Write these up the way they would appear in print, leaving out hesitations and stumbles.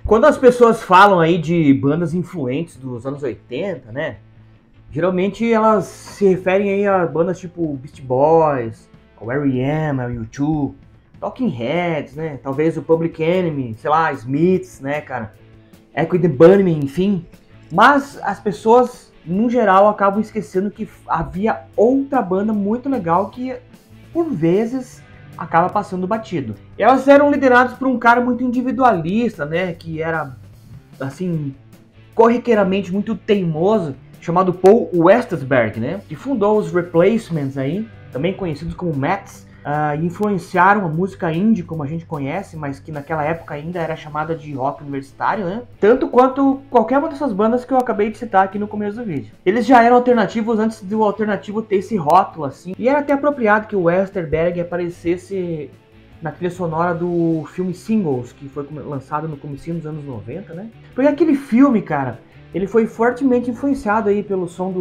Quando as pessoas falam aí de bandas influentes dos anos 80, né? Geralmente elas se referem aí a bandas tipo Beast Boys, o R.E.M., o U2, Talking Heads, né? Talvez o Public Enemy, sei lá, Smiths, né, cara? Echo and the Bunnymen, enfim. Mas as pessoas, no geral, acabam esquecendo que havia outra banda muito legal que, por vezes, acaba passando batido. Elas eram lideradas por um cara muito individualista, né? Que era, assim, corriqueiramente muito teimoso, chamado Paul Westersberg, né? Que fundou os Replacements aí, também conhecidos como Mats, e influenciaram a música indie como a gente conhece, mas que naquela época ainda era chamada de rock universitário, né? Tanto quanto qualquer uma dessas bandas que eu acabei de citar aqui no começo do vídeo. Eles já eram alternativos antes do alternativo ter esse rótulo assim, e era até apropriado que o Westerberg aparecesse na trilha sonora do filme Singles, que foi lançado no comecinho dos anos 90, né? Porque aquele filme, cara, ele foi fortemente influenciado aí pelo som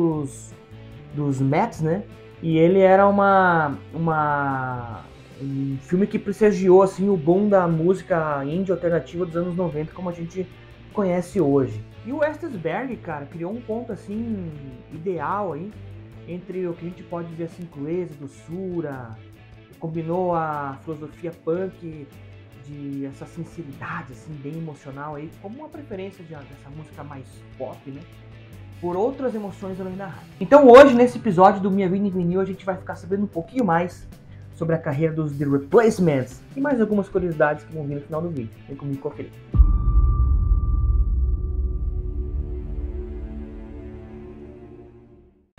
dos Mets, né? E ele era um filme que prestigiou assim, o boom da música indie alternativa dos anos 90, como a gente conhece hoje. E o Westerberg, cara, criou um ponto assim ideal aí entre o que a gente pode ver assim, clareza, doçura, combinou a filosofia punk de essa sinceridade assim bem emocional aí, como uma preferência dessa música mais pop, né? Por outras emoções além da rádio. Então hoje, nesse episódio do Minha Vida em Vinil, a gente vai ficar sabendo um pouquinho mais sobre a carreira dos The Replacements e mais algumas curiosidades que vão vir no final do vídeo. Vem comigo conferir.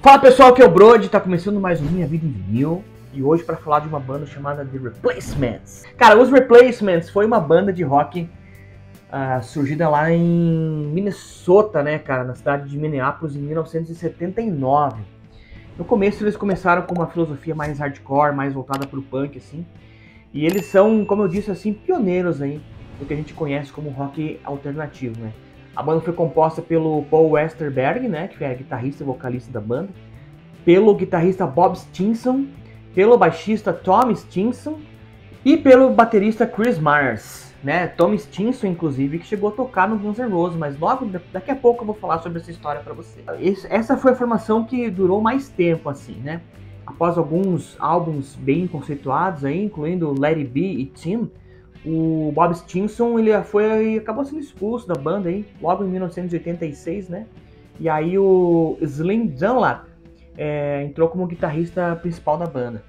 Fala pessoal, aqui é o Brody, tá começando mais um Minha Vida em Vinil. E hoje para falar de uma banda chamada The Replacements. Cara, os Replacements foi uma banda de rock surgida lá em Minnesota, né, cara, na cidade de Minneapolis em 1979. No começo eles começaram com uma filosofia mais hardcore, mais voltada para o punk, assim. E eles são, como eu disse, assim, pioneiros aí do que a gente conhece como rock alternativo, né. A banda foi composta pelo Paul Westerberg, né, que é guitarrista e vocalista da banda, pelo guitarrista Bob Stinson, pelo baixista Tom Stinson e pelo baterista Chris Myers, né? Tom Stinson, inclusive, que chegou a tocar no Guns N' Roses, mas logo daqui a pouco eu vou falar sobre essa história para você. Essa foi a formação que durou mais tempo, assim, né? Após alguns álbuns bem conceituados aí, incluindo Let It Be e Tim, o Bob Stinson acabou sendo expulso da banda aí, logo em 1986, né? E aí o Slim Dunlap entrou como guitarrista principal da banda.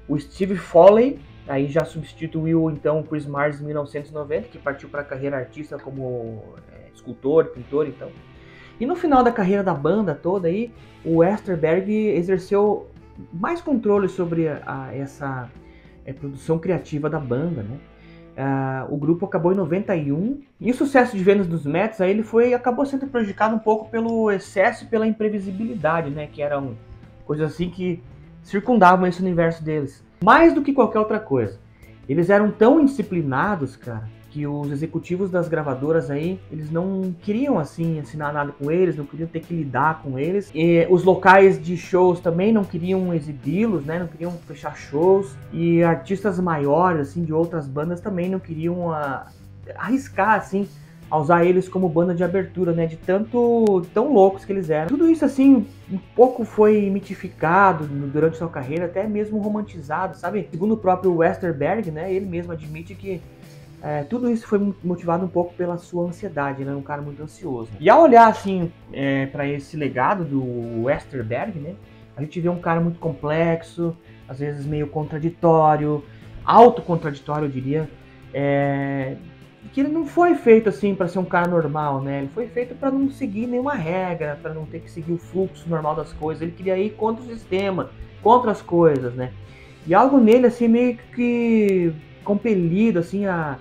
O Steve Foley aí já substituiu então o Chris Myers em 1990, que partiu para a carreira artista como escultor, pintor, então. E no final da carreira da banda toda aí, o Westerberg exerceu mais controle sobre essa produção criativa da banda, né? O grupo acabou em 91 e o sucesso de vendas dos Mets aí acabou sendo prejudicado um pouco pelo excesso e pela imprevisibilidade, né? Que eram coisas assim que circundavam esse universo deles. Mais do que qualquer outra coisa. Eles eram tão indisciplinados, cara, que os executivos das gravadoras aí, eles não queriam, assim, assinar nada com eles, não queriam ter que lidar com eles. E os locais de shows também não queriam exibi-los, né, não queriam fechar shows. E artistas maiores, assim, de outras bandas também não queriam arriscar, assim, a usar eles como banda de abertura, né, de tão loucos que eles eram. Tudo isso, assim, um pouco foi mitificado durante sua carreira, até mesmo romantizado, sabe? Segundo o próprio Westerberg, né, ele mesmo admite que tudo isso foi motivado um pouco pela sua ansiedade, ele era um cara muito ansioso. E ao olhar, assim, para esse legado do Westerberg, né, a gente vê um cara muito complexo, às vezes meio contraditório, autocontraditório, eu diria, que ele não foi feito assim para ser um cara normal, né? Ele foi feito para não seguir nenhuma regra, para não ter que seguir o fluxo normal das coisas. Ele queria ir contra o sistema, contra as coisas, né? E algo nele assim meio que compelido assim a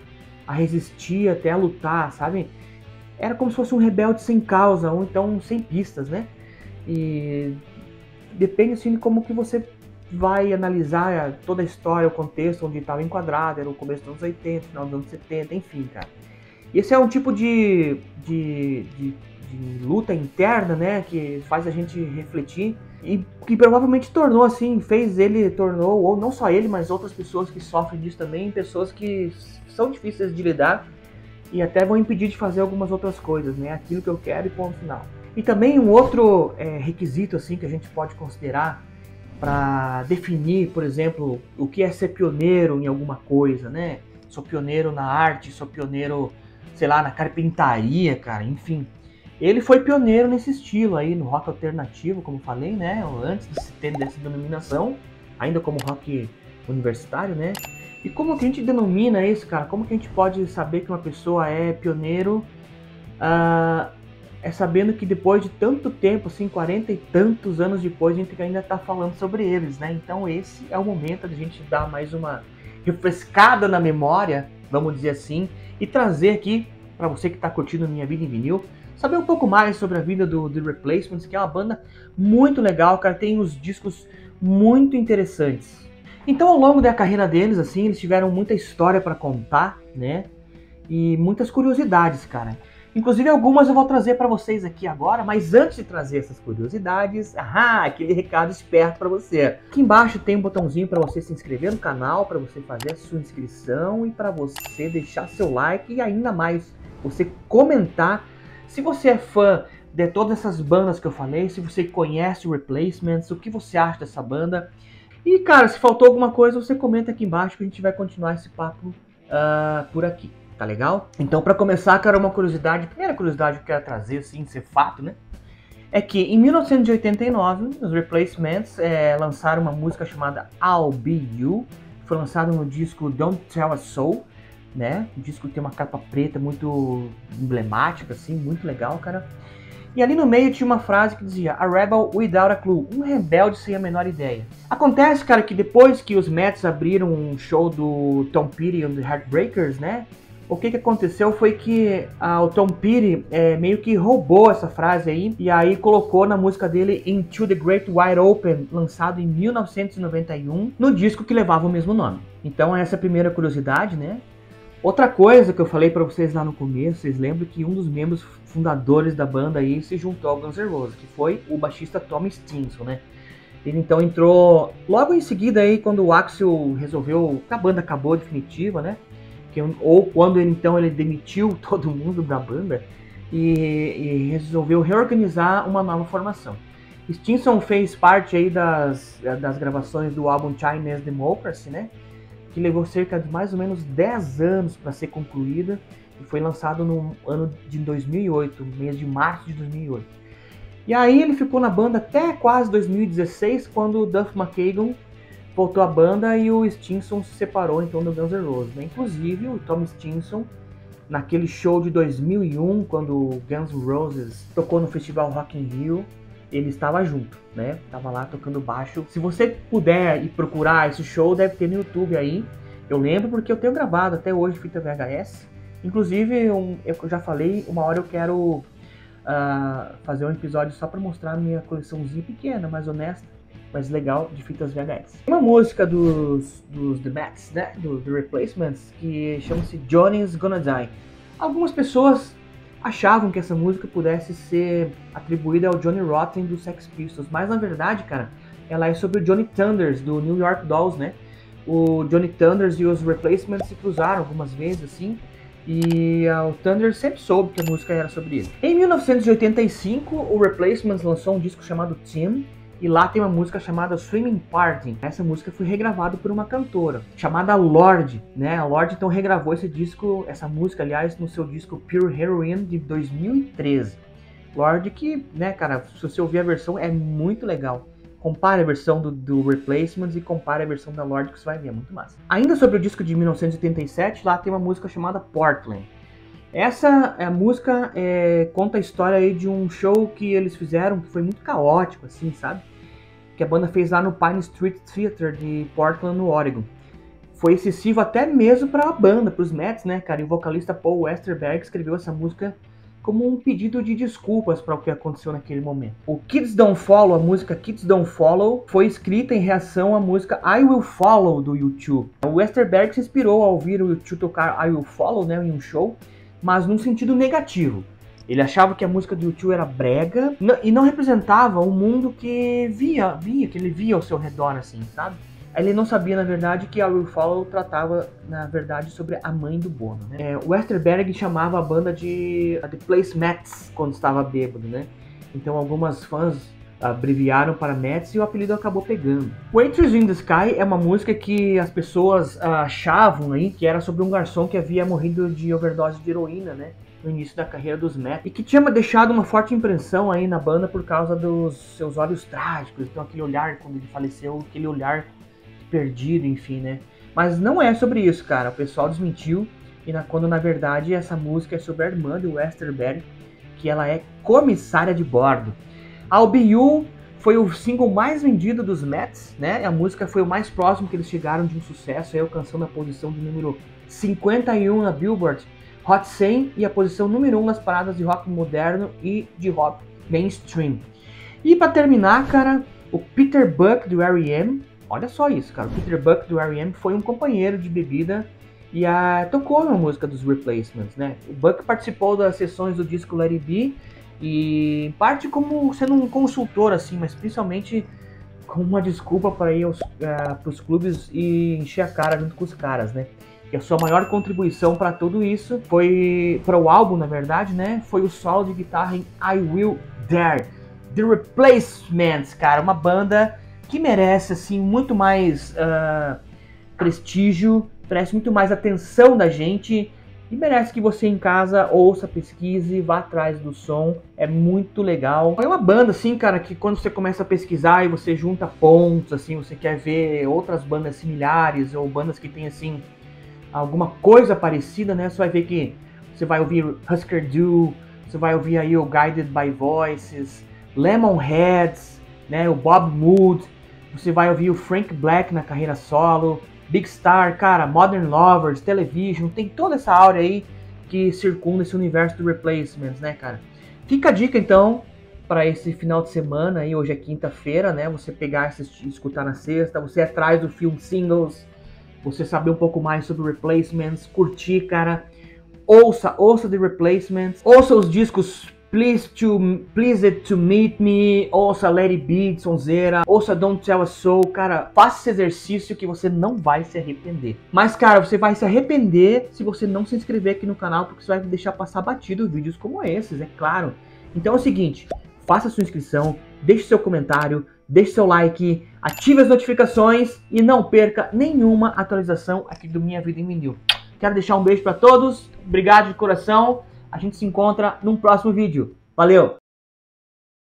resistir, até a lutar, sabe? Era como se fosse um rebelde sem causa ou então sem pistas, né? E depende assim de como que você vai analisar toda a história, o contexto onde estava enquadrado, era o começo dos anos 80, final dos anos 70, enfim, cara. E esse é um tipo de luta interna, né, que faz a gente refletir e que provavelmente tornou, assim, ou não só ele, mas outras pessoas que sofrem disso também, pessoas que são difíceis de lidar e até vão impedir de fazer algumas outras coisas, né? Aquilo que eu quero e ponto final. E também um outro requisito assim que a gente pode considerar para definir, por exemplo, o que é ser pioneiro em alguma coisa, né? Sou pioneiro na arte, sou pioneiro, sei lá, na carpintaria, cara, enfim. Ele foi pioneiro nesse estilo aí, no rock alternativo, como falei, né? Antes de se ter dessa denominação, ainda como rock universitário, né? E como que a gente denomina isso, cara? Como que a gente pode saber que uma pessoa é pioneiro? É sabendo que depois de tanto tempo, assim, 40 e tantos anos depois, a gente ainda tá falando sobre eles, né? Então esse é o momento de a gente dar mais uma refrescada na memória, vamos dizer assim, e trazer aqui, para você que tá curtindo Minha Vida em Vinil, saber um pouco mais sobre a vida do The Replacements, que é uma banda muito legal, cara, tem uns discos muito interessantes. Então ao longo da carreira deles, assim, eles tiveram muita história para contar, né? E muitas curiosidades, cara. Inclusive algumas eu vou trazer para vocês aqui agora, mas antes de trazer essas curiosidades, aquele recado esperto para você. Aqui embaixo tem um botãozinho para você se inscrever no canal, para você fazer a sua inscrição e para você deixar seu like e ainda mais você comentar se você é fã de todas essas bandas que eu falei, se você conhece o Replacements, o que você acha dessa banda. E cara, se faltou alguma coisa, você comenta aqui embaixo que a gente vai continuar esse papo por aqui. Tá legal? Então, para começar, cara, uma curiosidade, a primeira curiosidade que eu quero trazer, assim, ser fato, né? É que em 1989, os Replacements lançaram uma música chamada I'll Be You, que foi lançado no disco Don't Tell a Soul, né? O disco tem uma capa preta muito emblemática, assim, muito legal, cara. E ali no meio tinha uma frase que dizia A Rebel Without a Clue, um rebelde sem a menor ideia. Acontece, cara, que depois que os Mets abriram um show do Tom Petty and the Heartbreakers, né? O que aconteceu foi que o Tom Petty meio que roubou essa frase aí e aí colocou na música dele Into the Great Wide Open, lançado em 1991, no disco que levava o mesmo nome. Então essa é a primeira curiosidade, né? Outra coisa que eu falei pra vocês lá no começo, vocês lembram que um dos membros fundadores da banda aí se juntou ao Guns N' Roses, que foi o baixista Tommy Stinson, né? Ele então entrou logo em seguida aí quando o Axl resolveu, a banda acabou definitiva, né? Ou quando ele demitiu todo mundo da banda e resolveu reorganizar uma nova formação. Stinson fez parte aí das gravações do álbum Chinese Democracy, né? Que levou cerca de mais ou menos 10 anos para ser concluída e foi lançado no ano de 2008, no mês de março de 2008. E aí ele ficou na banda até quase 2016, quando o Duff McKagan voltou à banda e o Stinson se separou então do Guns N' Roses, né? Inclusive o Tom Stinson, naquele show de 2001, quando o Guns N' Roses tocou no festival Rock in Rio, ele estava junto, né? Tava lá tocando baixo. Se você puder ir procurar esse show, deve ter no YouTube aí. Eu lembro porque eu tenho gravado até hoje fita VHS. Inclusive, eu já falei, uma hora eu quero fazer um episódio só para mostrar a minha coleçãozinha pequena, mais honesta, mas legal, de fitas VHS. Uma música dos The Mets, né, do The Replacements, que chama-se Johnny's Gonna Die. Algumas pessoas achavam que essa música pudesse ser atribuída ao Johnny Rotten dos Sex Pistols, mas na verdade, cara, ela é sobre o Johnny Thunders, do New York Dolls, né? O Johnny Thunders e os Replacements se cruzaram algumas vezes, assim, e o Thunder sempre soube que a música era sobre ele. Em 1985, o Replacements lançou um disco chamado Team, e lá tem uma música chamada Swimming Party. Essa música foi regravada por uma cantora chamada Lorde, né? A Lorde então regravou esse disco, essa música, aliás, no seu disco Pure Heroine de 2013. Lorde que, né, cara, se você ouvir a versão é muito legal. Compare a versão do Replacements e compare a versão da Lorde que você vai ver, é muito massa. Ainda sobre o disco de 1987, lá tem uma música chamada Portland. Essa música conta a história aí de um show que eles fizeram que foi muito caótico, assim, sabe? Que a banda fez lá no Pine Street Theater de Portland, no Oregon. Foi excessivo até mesmo para a banda, para os Mets, né, cara? E o vocalista Paul Westerberg escreveu essa música como um pedido de desculpas para o que aconteceu naquele momento. O Kids Don't Follow, a música Kids Don't Follow, foi escrita em reação à música I Will Follow do U2. O Westerberg se inspirou ao ouvir o U2 tocar I Will Follow, né, em um show, mas num sentido negativo. Ele achava que a música do U2 era brega e não representava o mundo que ele via ao seu redor, assim, sabe? Ele não sabia, na verdade, que a Will Follow tratava, na verdade, sobre a mãe do Bono, né? O Westerberg chamava a banda de The Placemats quando estava bêbado, né? Então algumas fãs abreviaram para Mets e o apelido acabou pegando. Waitress in the Sky é uma música que as pessoas achavam aí que era sobre um garçom que havia morrido de overdose de heroína, né? No início da carreira dos Mets, e que tinha deixado uma forte impressão aí na banda por causa dos seus olhos trágicos, então aquele olhar quando ele faleceu, aquele olhar perdido, enfim, né? Mas não é sobre isso, cara. O pessoal desmentiu, quando na verdade essa música é sobre a irmã do Westerberg, que ela é comissária de bordo. I'll Be You foi o single mais vendido dos Mets, né? A música foi o mais próximo que eles chegaram de um sucesso, aí alcançando a posição de número 51 na Billboard Hot 100 e a posição número 1 nas paradas de rock moderno e de rock mainstream. E para terminar, cara, o Peter Buck do R.E.M., olha só isso, cara, o Peter Buck do R.E.M. foi um companheiro de bebida e tocou uma música dos Replacements, né? O Buck participou das sessões do disco Let It Be, e em parte como sendo um consultor, assim, mas principalmente como uma desculpa para ir para os clubes e encher a cara junto com os caras, né? E a sua maior contribuição para tudo isso foi, para o álbum, na verdade, né? Foi o solo de guitarra em I Will Dare. The Replacements, cara, uma banda que merece, assim, muito mais prestígio, merece muito mais atenção da gente e merece que você em casa ouça, pesquise, vá atrás do som, é muito legal. É uma banda, assim, cara, que quando você começa a pesquisar e você junta pontos, assim, você quer ver outras bandas similares ou bandas que tem, assim, alguma coisa parecida, né? Você vai ver que você vai ouvir Husker Du, você vai ouvir aí o Guided by Voices, Lemonheads, né? O Bob Mould, você vai ouvir o Frank Black na carreira solo, Big Star, cara, Modern Lovers, Television, tem toda essa áurea aí que circunda esse universo do Replacements, né, cara? Fica a dica, então, para esse final de semana, aí, hoje é quinta-feira, né? Você pegar e escutar na sexta, você ir atrás do filme Singles, você saber um pouco mais sobre Replacements, curtir, cara. Ouça The Replacements, ouça os discos Pleased to Meet Me, ouça Let It Be, de Sonzeira, ouça Don't Tell a Soul, cara, faça esse exercício que você não vai se arrepender. Mas, cara, você vai se arrepender se você não se inscrever aqui no canal, porque você vai deixar passar batido vídeos como esses, é claro. Então é o seguinte, faça a sua inscrição, deixe seu comentário, deixe seu like, ative as notificações e não perca nenhuma atualização aqui do Minha Vida em Vinil. Quero deixar um beijo para todos, obrigado de coração. A gente se encontra num próximo vídeo. Valeu!